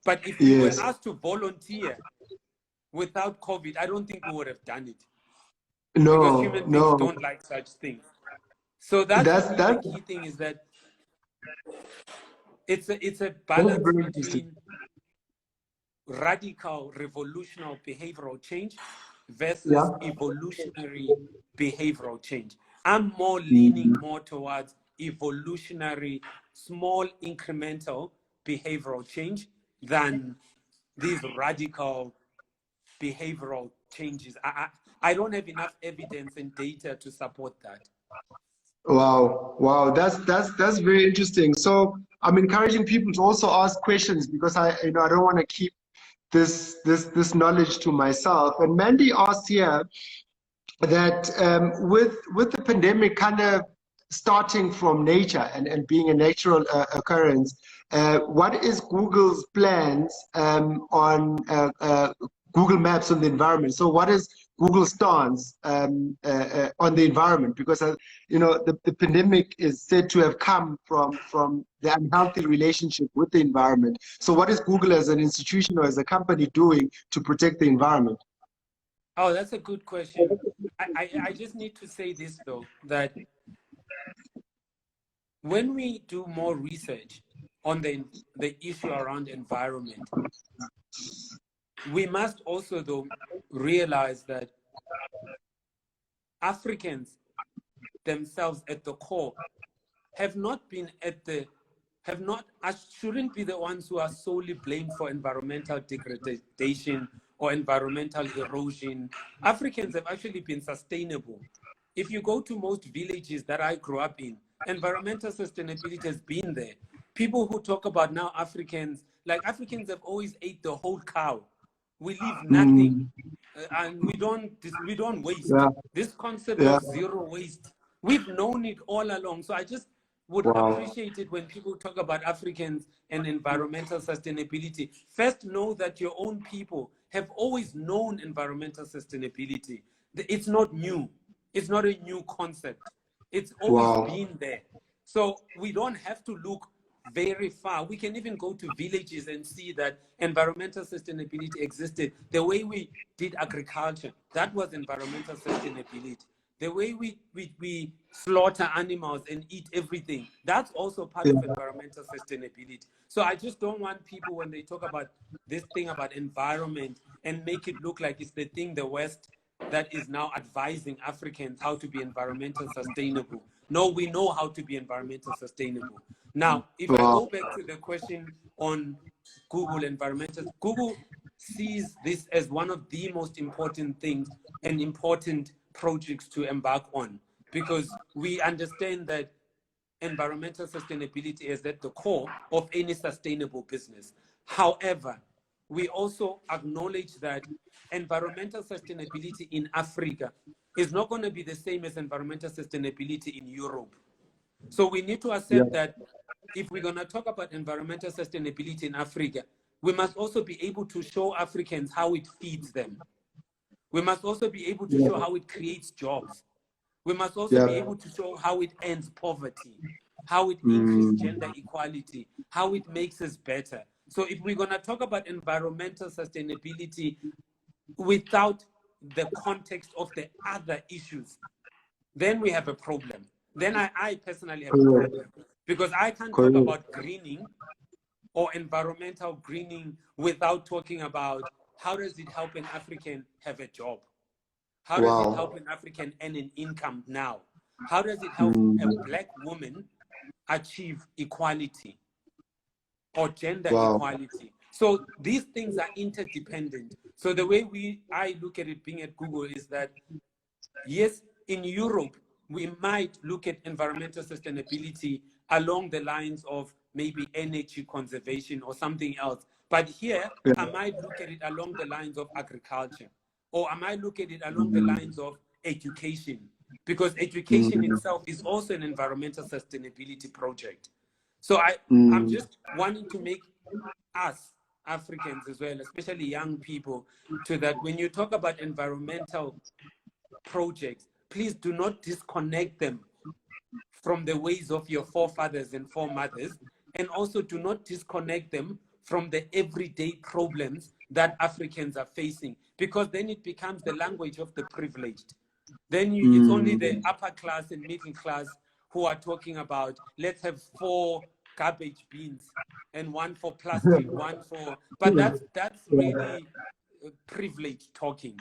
Speaker 2: But if we were
Speaker 1: Yes.
Speaker 2: asked to volunteer without COVID, I don't think we would have done it because
Speaker 1: No.
Speaker 2: human beings
Speaker 1: No.
Speaker 2: don't like such things. So that's for
Speaker 1: That's
Speaker 2: me the
Speaker 1: that's
Speaker 2: key thing is that it's a
Speaker 1: that's
Speaker 2: balance
Speaker 1: very interesting.
Speaker 2: between radical revolutionary behavioral change versus
Speaker 1: Yeah.
Speaker 2: evolutionary behavioral change. I'm more leaning
Speaker 1: Mm.
Speaker 2: more towards evolutionary, small incremental behavioral change than these radical behavioral changes. I don't have enough evidence and data to support that.
Speaker 1: Wow, wow, that's very interesting. So I'm encouraging people to also ask questions because I don't want to keep this knowledge to myself. And Mandy asked here that with the pandemic kind of starting from nature and being a natural occurrence, what is Google's plans on Google Maps on the environment? So what is Google's stance on the environment? Because the pandemic is said to have come from the unhealthy relationship with the environment. So what is Google as an institution or as a company doing to protect the environment?
Speaker 2: Oh, that's a good question. I just need to say this though, that when we do more research on the issue around environment, we must also though realize that Africans themselves at the core have not been at the have not shouldn't be the ones who are solely blamed for environmental degradation or environmental erosion. Africans have actually been sustainable. If you go to most villages that I grew up in, environmental sustainability has been there. People who talk about now Africans, like Africans have always ate the whole cow. We leave nothing,
Speaker 1: Mm,
Speaker 2: and we don't waste.
Speaker 1: yeah,
Speaker 2: This concept
Speaker 1: yeah.
Speaker 2: of zero waste, we've known it all along. So I just would
Speaker 1: Wow.
Speaker 2: appreciate it when people talk about Africans and environmental sustainability. First, know that your own people have always known environmental sustainability. It's not new. It's not a new concept. It's always
Speaker 1: Wow.
Speaker 2: been there. So we don't have to look very far. We can even go to villages and see that environmental sustainability existed. The way we did agriculture, that was environmental sustainability. The way we slaughter animals and eat everything, that's also part of environmental sustainability. So I just don't want people, when they talk about this thing about environment, and make it look like it's the thing the West that is now advising Africans how to be environmental sustainable. No, we know how to be environmental sustainable. Now, if I
Speaker 1: Wow.
Speaker 2: go back to the question on Google environmental, Google sees this as one of the most important things and important projects to embark on, because we understand that environmental sustainability is at the core of any sustainable business. However, we also acknowledge that environmental sustainability in Africa is not going to be the same as environmental sustainability in Europe. So we need to accept that if we're going to talk about environmental sustainability in Africa, we must also be able to show Africans how it feeds them. We must also be able to show how it creates jobs. We must also be able to show how it ends poverty, how it increases gender equality, how it makes us better. So if we're going to talk about environmental sustainability without the context of the other issues, then we have a problem. Then I personally have a problem, because I can't talk about greening or environmental greening without talking about how does it help an African have a job? How does it help an African earn an income now? How does it help a Black woman achieve equality or gender equality? So these things are interdependent. So the way I look at it being at Google is that, yes, in Europe, we might look at environmental sustainability along the lines of maybe energy conservation or something else. But here, I might look at it along the lines of agriculture, or I might look at it along the lines of education, because education itself is also an environmental sustainability project. So I'm just wanting to make us Africans as well, especially young people, to that when you talk about environmental projects, please do not disconnect them from the ways of your forefathers and foremothers, and also do not disconnect them from the everyday problems that Africans are facing, because then it becomes the language of the privileged. Then it's only the upper class and middle class who are talking about, let's have 4 garbage bins and 1 for plastic, 1 for, but that's really privileged talking.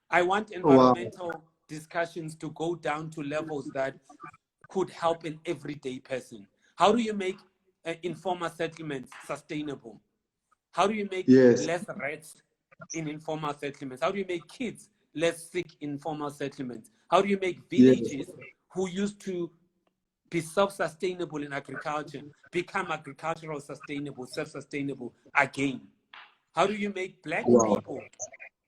Speaker 2: I want environmental discussions to go down to levels that could help an everyday person. How do you make informal settlements sustainable? How do you make less rats in informal settlements? How do you make kids less sick in informal settlements? How do you make villages who used to be self-sustainable in agriculture become agricultural sustainable, self-sustainable again? How do you make Black people,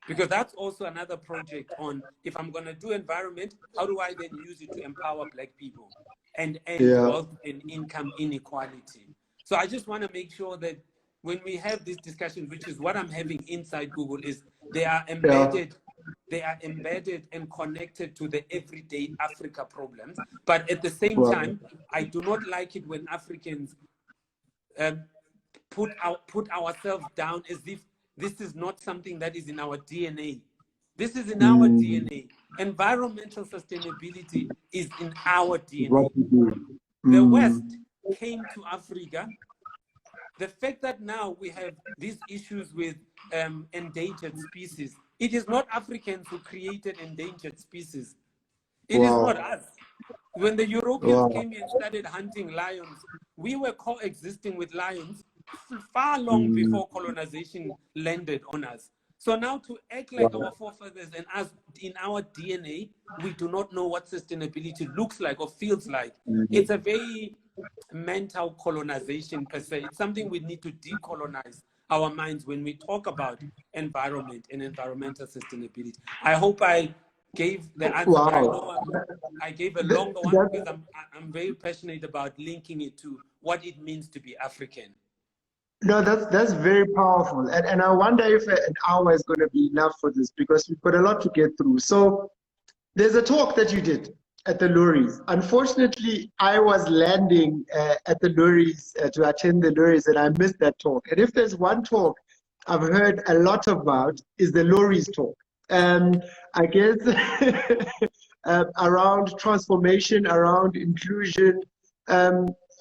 Speaker 2: because that's also another project on, if I'm going to do environment, how do I then use it to empower Black people and end wealth and income inequality? So I just want to make sure that when we have this discussion, which is what I'm having inside Google, is they are embedded and connected to the everyday Africa problems. But at the same time, I do not like it when Africans put ourselves down as if this is not something that is in our DNA. This is in our DNA. Environmental sustainability is in our DNA. The West came to Africa. The fact that now we have these issues with endangered species, it is not Africans who created endangered species. It is not us. When the Europeans came here and started hunting lions, we were coexisting with lions far long before colonization landed on us. So now to act like our forefathers and us in our DNA, we do not know what sustainability looks like or feels like. It's a very mental colonization per se. It's something we need to decolonize our minds when we talk about environment and environmental sustainability. I hope I gave the answer, but I know I gave a longer one because I'm very passionate about linking it to what it means to be African.
Speaker 1: No, that's very powerful. And I wonder if an hour is going to be enough for this, because we've got a lot to get through. So there's a talk that you did, at the lorries. Unfortunately, I was landing at the lorries to attend the lorries, and I missed that talk. And if there's one talk I've heard a lot about, is the lorries talk. I guess around transformation, around inclusion.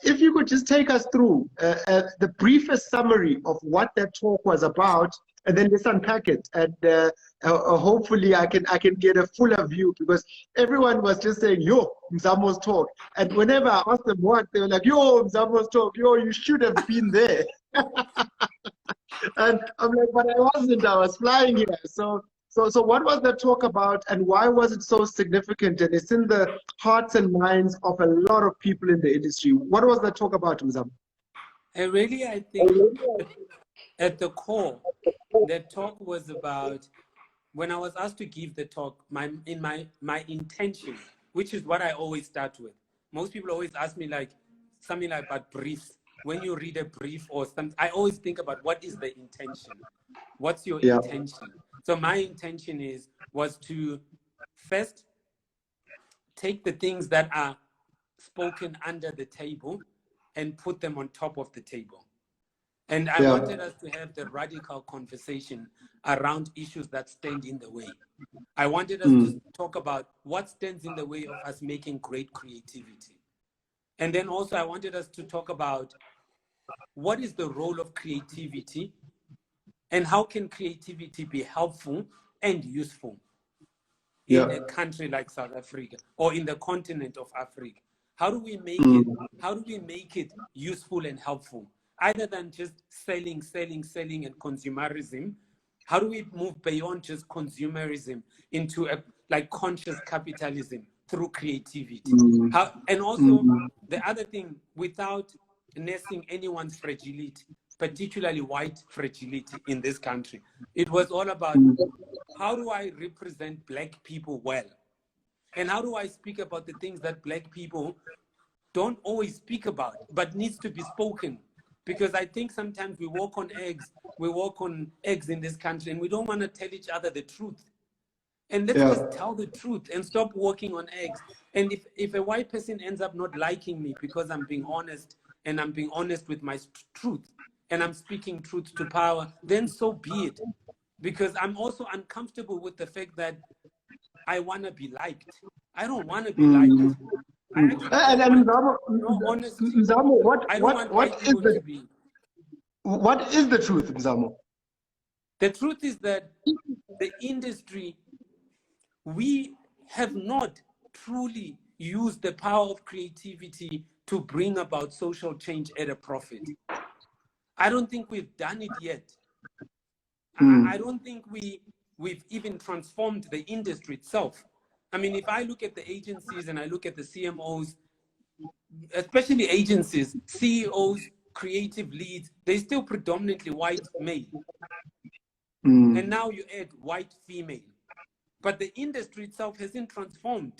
Speaker 1: If you could just take us through the briefest summary of what that talk was about, and then just unpack it, and hopefully I can get a fuller view, because everyone was just saying, "Yo, Mzamo's talk," and whenever I asked them what, they were like, "Yo, Mzamo's talk. Yo, you should have been there." And I'm like, "But I wasn't. I was flying here." So what was the talk about, and why was it so significant? And it's in the hearts and minds of a lot of people in the industry. What was the talk about, Mzamo?
Speaker 2: Really, I think at the core, the talk was about, when I was asked to give the talk, my intention, which is what I always start with. Most people always ask me like something like about briefs. When you read a brief or something, I always think about what is the intention? What's your intention? So my intention was to first take the things that are spoken under the table and put them on top of the table. And I wanted us to have the radical conversation around issues that stand in the way. I wanted us to talk about what stands in the way of us making great creativity. And then also I wanted us to talk about what is the role of creativity and how can creativity be helpful and useful in a country like South Africa or in the continent of Africa. How do we make it useful and helpful? Other than just selling and consumerism, how do we move beyond just consumerism into a like conscious capitalism through creativity? And also the other thing, without nursing anyone's fragility, particularly white fragility in this country, it was all about how do I represent Black people well? And how do I speak about the things that Black people don't always speak about, but needs to be spoken? Because I think sometimes we walk on eggs in this country, and we don't want to tell each other the truth. And let's just tell the truth and stop walking on eggs. And if a white person ends up not liking me because I'm being honest, and I'm being honest with my truth, and I'm speaking truth to power, then so be it. Because I'm also uncomfortable with the fact that I want to be liked. I don't want to be liked.
Speaker 1: And Mzamo, what is the truth, Mzamo?
Speaker 2: The truth is that the industry, we have not truly used the power of creativity to bring about social change at a profit. I don't think we've done it yet. I don't think we've even transformed the industry itself. I mean, if I look at the agencies and I look at the CMOs, especially agencies, CEOs, creative leads, they're still predominantly white male. And now you add white female. But the industry itself hasn't transformed.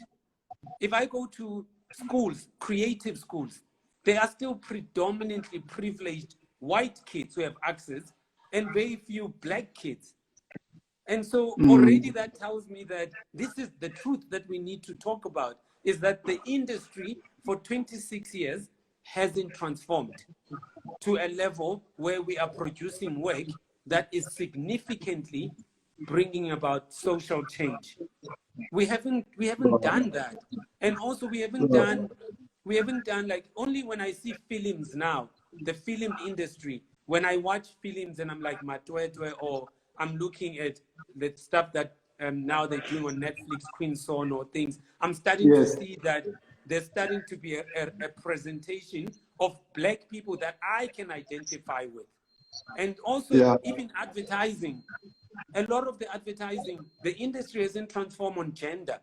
Speaker 2: If I go to schools, creative schools, they are still predominantly privileged white kids who have access and very few Black kids. And so already that tells me that this is the truth that we need to talk about, is that the industry for 26 years hasn't transformed to a level where we are producing work that is significantly bringing about social change. We haven't done that. And also we haven't done like, only when I see films now, the film industry, when I watch films and I'm like Matwetwe, or I'm looking at the stuff that now they're doing on Netflix, Queen Son or things, I'm starting to see that there's starting to be a presentation of Black people that I can identify with. And also even advertising, a lot of the advertising, the industry hasn't transformed on gender.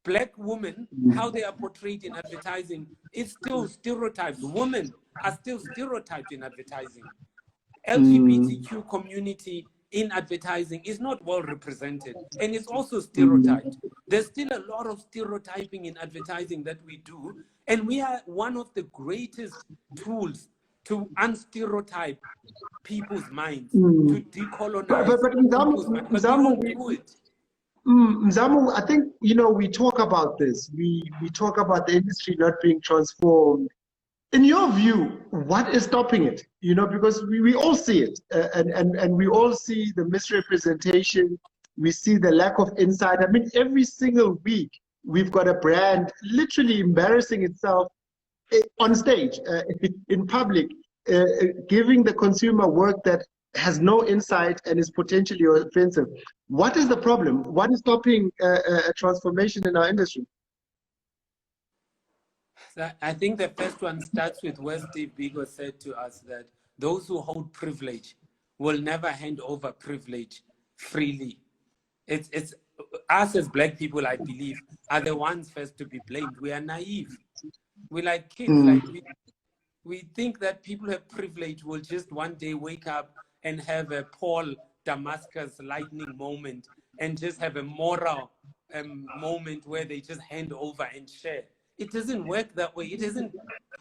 Speaker 2: Black women, how they are portrayed in advertising, is still stereotypes. Women are still stereotyped in advertising. LGBTQ community in advertising is not well represented, and it's also stereotyped. There's still a lot of stereotyping in advertising that we do, and we are one of the greatest tools to unstereotype people's minds, to decolonize people's minds, but we don't do it.
Speaker 1: Mzamo, I think, we talk about this. We talk about the industry not being transformed. In your view, what is stopping it? Because we all see it, and we all see the misrepresentation. We see the lack of insight. I mean, every single week, we've got a brand literally embarrassing itself on stage, in public, giving the consumer work that has no insight and is potentially offensive. What is the problem? What is stopping a transformation in our industry?
Speaker 2: So I think the first one starts with where Steve Biko said to us that those who hold privilege will never hand over privilege freely. It's us as Black people, I believe, are the ones first to be blamed. We are naive. We're like kids. Like we think that people who have privilege will just one day wake up and have a Paul Damascus lightning moment and just have a moral moment where they just hand over and share. It doesn't work that way. It hasn't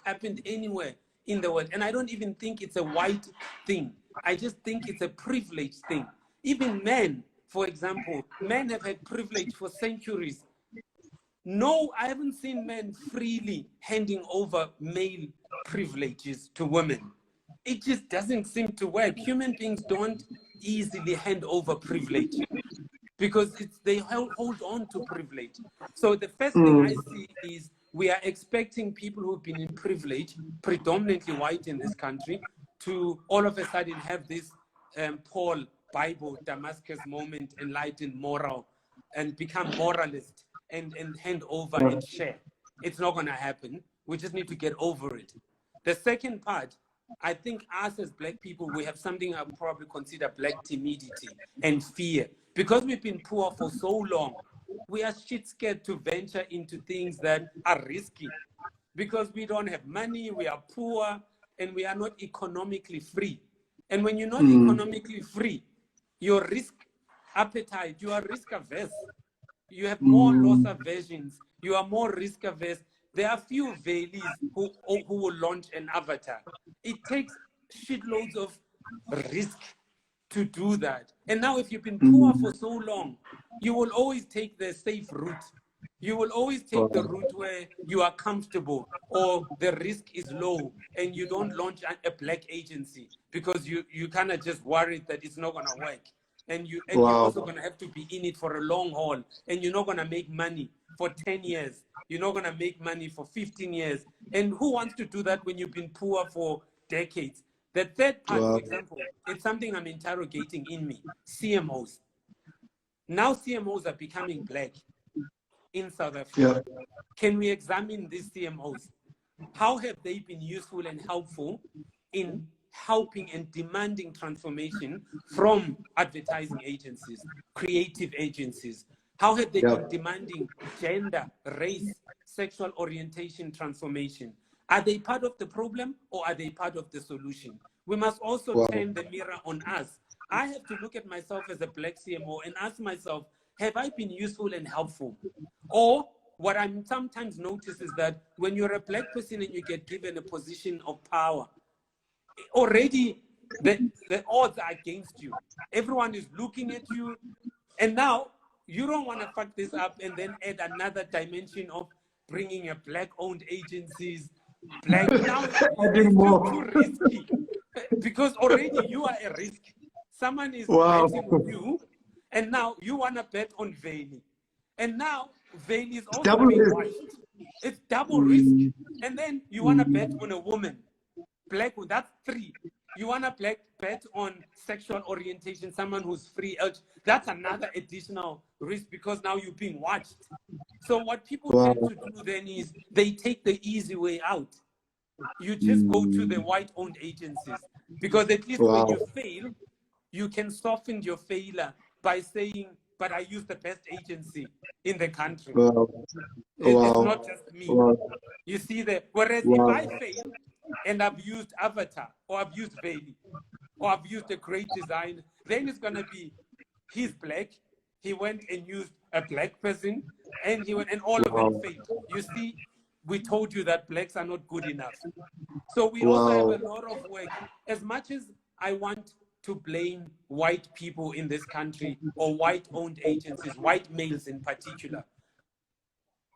Speaker 2: happened anywhere in the world. And I don't even think it's a white thing. I just think it's a privilege thing. Even men, for example, men have had privilege for centuries. No, I haven't seen men freely handing over male privileges to women. It just doesn't seem to work. Human beings don't easily hand over privilege because they hold on to privilege. So the first thing I see is we are expecting people who've been in privilege, predominantly white in this country, to all of a sudden have this Paul Bible Damascus moment, enlightened moral, and become moralist and hand over and share. It's not going to happen. We just need to get over it. The second part, I think us as Black people, we have something I would probably consider Black timidity and fear. Because we've been poor for so long, we are shit scared to venture into things that are risky. Because we don't have money, we are poor, and we are not economically free. And when you're not economically free, your risk appetite, you are risk averse. You have more loss aversions. You are more risk averse. There are few Velis who will launch an avatar. It takes shitloads of risk to do that. And now if you've been poor for so long, you will always take the safe route. You will always take the route where you are comfortable or the risk is low and you don't launch a Black agency because you kind of just worried that it's not going to work. And you're also going to have to be in it for a long haul. And you're not going to make money for 10 years. You're not going to make money for 15 years. And who wants to do that when you've been poor for decades? The third part, for example, it's something I'm interrogating in me. CMOs. Now CMOs are becoming Black in South Africa. Yeah. Can we examine these CMOs? How have they been useful and helpful in helping and demanding transformation from advertising agencies, creative agencies? How have they been demanding gender, race, sexual orientation transformation? Are they part of the problem or are they part of the solution? We must also turn the mirror on us. I have to look at myself as a Black CMO and ask myself, have I been useful and helpful? Or what I sometimes notice is that when you're a Black person and you get given a position of power, already the odds are against you. Everyone is looking at you. And now you don't want to fuck this up and then add another dimension of bringing a Black-owned agencies. Black, now it's too risky. Because already you are a risk. Someone is betting on you. And now you want to bet on Veli. And now Veli is also being watched. It's double risk. And then you want to bet on a woman. Black, that's 3. You want to bet on sexual orientation, someone who's free. That's another additional risk because now you're being watched. So what people tend to do then is they take the easy way out. You just go to the white-owned agencies because at least when you fail, you can soften your failure by saying, but I use the best agency in the country. It's not just me. You see that? Whereas if I fail and I've used Avatar or I've used Veli or I've used a great design, then it's going to be, he's Black. He went and used a Black person and he went and all of them failed. You see, we told you that Blacks are not good enough. So we also have a lot of work. As much as I want to blame white people in this country or white-owned agencies, white males in particular.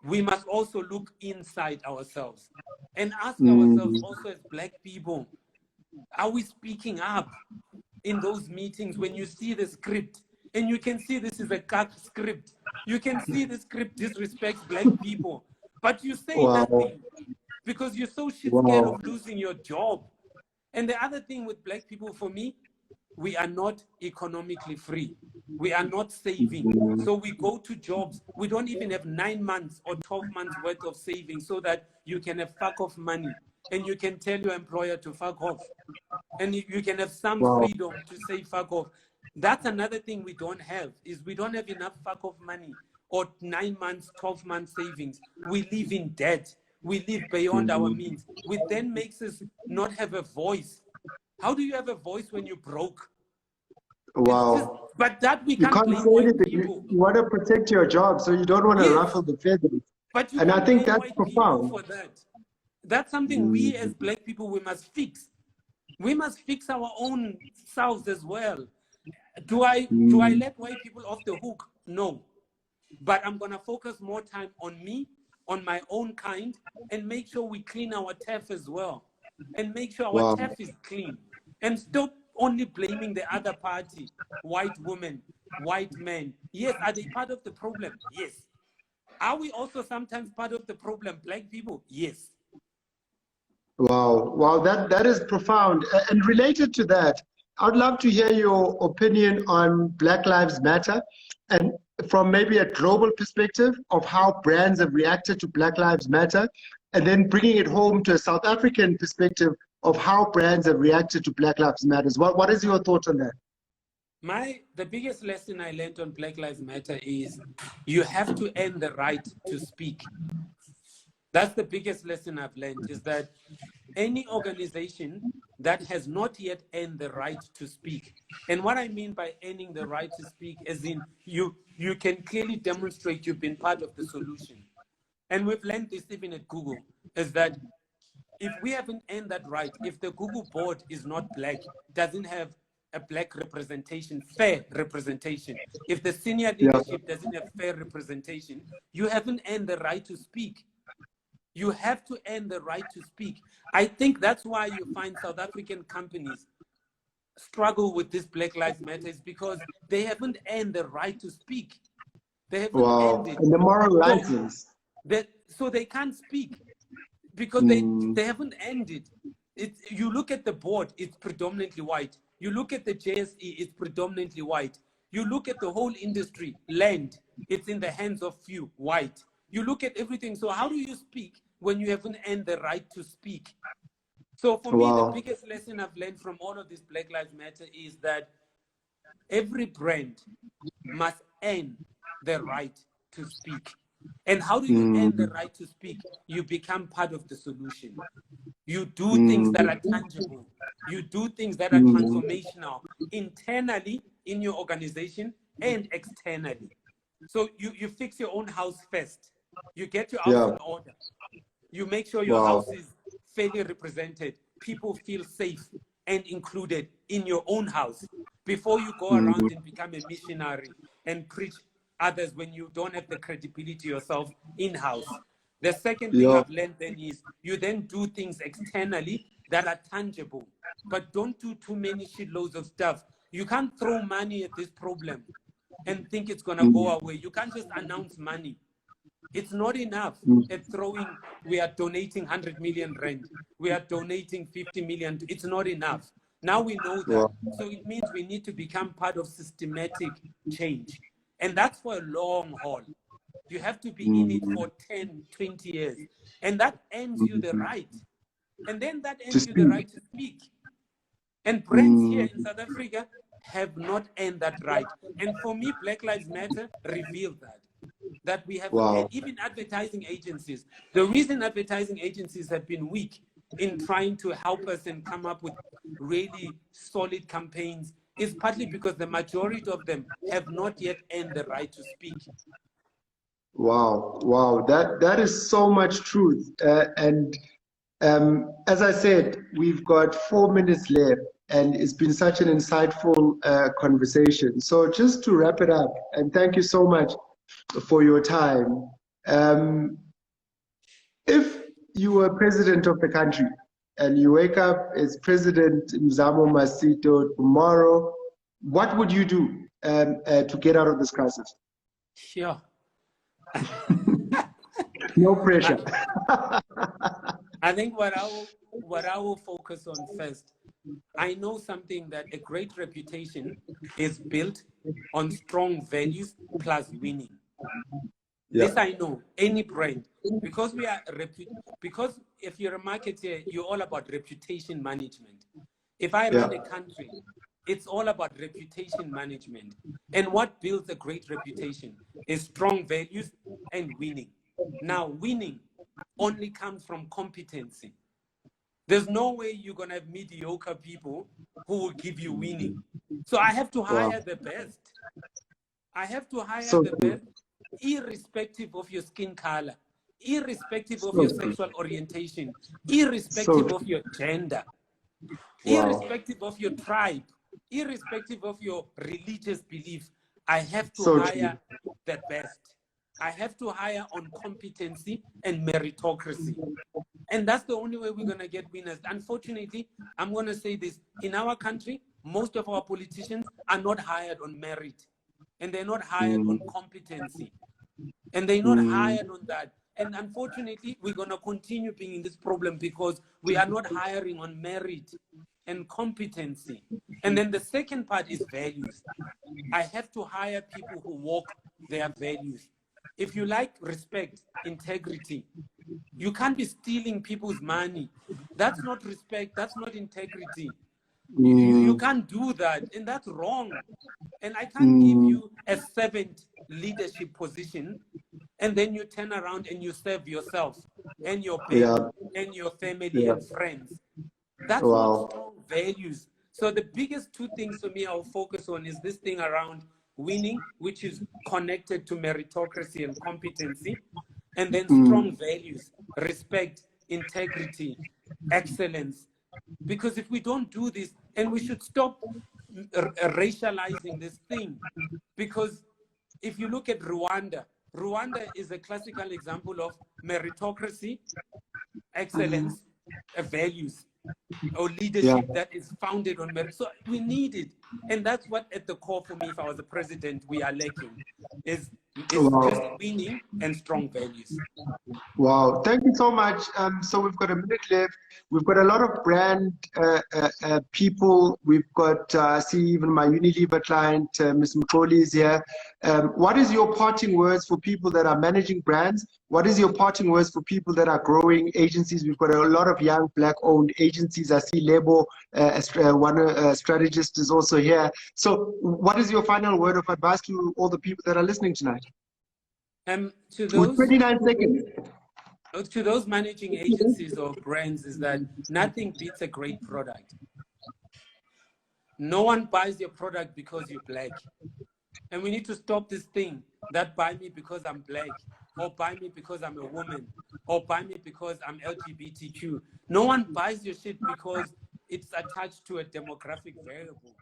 Speaker 2: We must also look inside ourselves and ask ourselves also as Black people, are we speaking up in those meetings when you see the script and you can see this is a cut script? You can see the script disrespects Black people, but you say nothing because you're so shit scared of losing your job. And the other thing with Black people, for me, we are not economically free. We are not saving. So we go to jobs. We don't even have 9 months or 12 months worth of savings so that you can have fuck off money and you can tell your employer to fuck off. And you can have some freedom to say fuck off. That's another thing we don't have, is we don't have enough fuck off money or 9 months, 12 months savings. We live in debt. We live beyond our means, which then makes us not have a voice. How do you have a voice when you're broke?
Speaker 1: Wow.
Speaker 2: But that we
Speaker 1: You
Speaker 2: can't
Speaker 1: can't
Speaker 2: blame
Speaker 1: say
Speaker 2: white
Speaker 1: anything.
Speaker 2: people.
Speaker 1: You want to protect your job, so you don't want to ruffle the feathers.
Speaker 2: But you
Speaker 1: And I
Speaker 2: can't
Speaker 1: think
Speaker 2: blame
Speaker 1: that's
Speaker 2: white people
Speaker 1: profound.
Speaker 2: for that. That's something we as Black people, we must fix. We must fix our own selves as well. Do I let white people off the hook? No. But I'm going to focus more time on me, on my own kind, and make sure we clean our turf as well. And make sure our turf is clean. And stop only blaming the other party, white women, white men. Yes, are they part of the problem? Yes. Are we also sometimes part of the problem, Black people? Yes.
Speaker 1: Wow, that is profound. And related to that, I'd love to hear your opinion on Black Lives Matter, and from maybe a global perspective of how brands have reacted to Black Lives Matter, and then bringing it home to a South African perspective of how brands have reacted to Black Lives Matter. What is your thought on that?
Speaker 2: The biggest lesson I learned on Black Lives Matter is you have to earn the right to speak. That's the biggest lesson I've learned, is that any organization that has not yet earned the right to speak, and what I mean by earning the right to speak is in you can clearly demonstrate you've been part of the solution. And we've learned this even at Google, is that if we haven't earned that right, if the Google board is not Black, doesn't have a Black representation, fair representation, if the senior leadership doesn't have fair representation, you haven't earned the right to speak. You have to earn the right to speak. I think that's why you find South African companies struggle with this Black Lives Matter, is because they haven't earned the right to speak. They haven't earned it.
Speaker 1: And the moral license.
Speaker 2: So they can't speak because they haven't earned it. You look at the board, it's predominantly white. You look at the JSE, it's predominantly white. You look at the whole industry, land, it's in the hands of few, white. You look at everything. So how do you speak when you haven't earned the right to speak? So for me, the biggest lesson I've learned from all of this Black Lives Matter is that every brand must earn the right to speak. And how do you earn the right to speak? You become part of the solution. You do things that are tangible. You do things that are transformational, internally in your organization and externally. So you fix your own house first. You get your house in order. You make sure your house is fairly represented. People feel safe and included in your own house before you go around and become a missionary and preach others when you don't have the credibility yourself in-house. The second thing I've learned then is you then do things externally that are tangible, but don't do too many shitloads of stuff. You can't throw money at this problem and think it's going to go away. You can't just announce money. It's not enough at throwing, we are donating 100 million rand. We are donating 50 million. It's not enough. Now we know that. So it means we need to become part of systematic change. And that's for a long haul. You have to be in it for 10, 20 years. And that earns you the right. And then that earns you the right to speak. And brands here in South Africa have not earned that right. And for me, Black Lives Matter revealed that we have, and even advertising agencies. The reason advertising agencies have been weak in trying to help us and come up with really solid campaigns is partly because the majority of them have not yet earned the right to speak.
Speaker 1: Wow, that is so much truth. And As I said, we've got 4 minutes left, and it's been such an insightful conversation. So just to wrap it up, and thank you so much for your time. If you were president of the country and you wake up as President Mzamo Masito tomorrow, what would you do to get out of this crisis?
Speaker 2: Sure.
Speaker 1: No pressure.
Speaker 2: I think what I will focus on first, I know something that a great reputation is built on strong values plus winning. Yeah. This I know, any brand, because we are because if you're a marketer, you're all about reputation management. If I run a country, it's all about reputation management. And what builds a great reputation is strong values and winning. Now, winning only comes from competency. There's no way you're going to have mediocre people who will give you winning. So I have to hire the best. I have to hire the best, irrespective of your skin color, irrespective of your sexual orientation, irrespective of your gender, irrespective of your tribe, irrespective of your religious belief. I have to hire the best. I have to hire on competency and meritocracy. And that's the only way we're going to get winners. Unfortunately, I'm going to say this. In our country, most of our politicians are not hired on merit. And they're not hired on competency. And they're not hired on that. And unfortunately, we're going to continue being in this problem because we are not hiring on merit and competency. And then the second part is values. I have to hire people who walk their values. If you like respect, integrity, you can't be stealing people's money. That's not respect. That's not integrity. You can't do that. And that's wrong. And I can't give you a servant leadership position and then you turn around and you serve yourself and your baby and your family and friends. That's not strong values. So the biggest two things for me I'll focus on is this thing around winning, which is connected to meritocracy and competency, and then strong values, respect, integrity, excellence. Because if we don't do this, and we should stop racializing this thing, because if you look at Rwanda, Rwanda is a classical example of meritocracy, excellence, values, or leadership that is founded on merit. So we need it. And that's what at the core for me, if I was a president, we are lacking, is just winning and strong values.
Speaker 1: Wow, thank you so much. So we've got a minute left. We've got a lot of brand people. We've got, I see even my Unilever client, Ms. Mkoli is here. What is your parting words for people that are managing brands? What is your parting words for people that are growing agencies? We've got a lot of young Black-owned agencies. I see Lebo, one strategist is also here. So what is your final word of advice to all the people that are listening tonight?
Speaker 2: To those,
Speaker 1: with 29 seconds.
Speaker 2: To those managing agencies or brands is that nothing beats a great product. No one buys your product because you're Black. And we need to stop this thing that buy me because I'm Black, or buy me because I'm a woman, or buy me because I'm LGBTQ. No one buys your shit because it's attached to a demographic variable.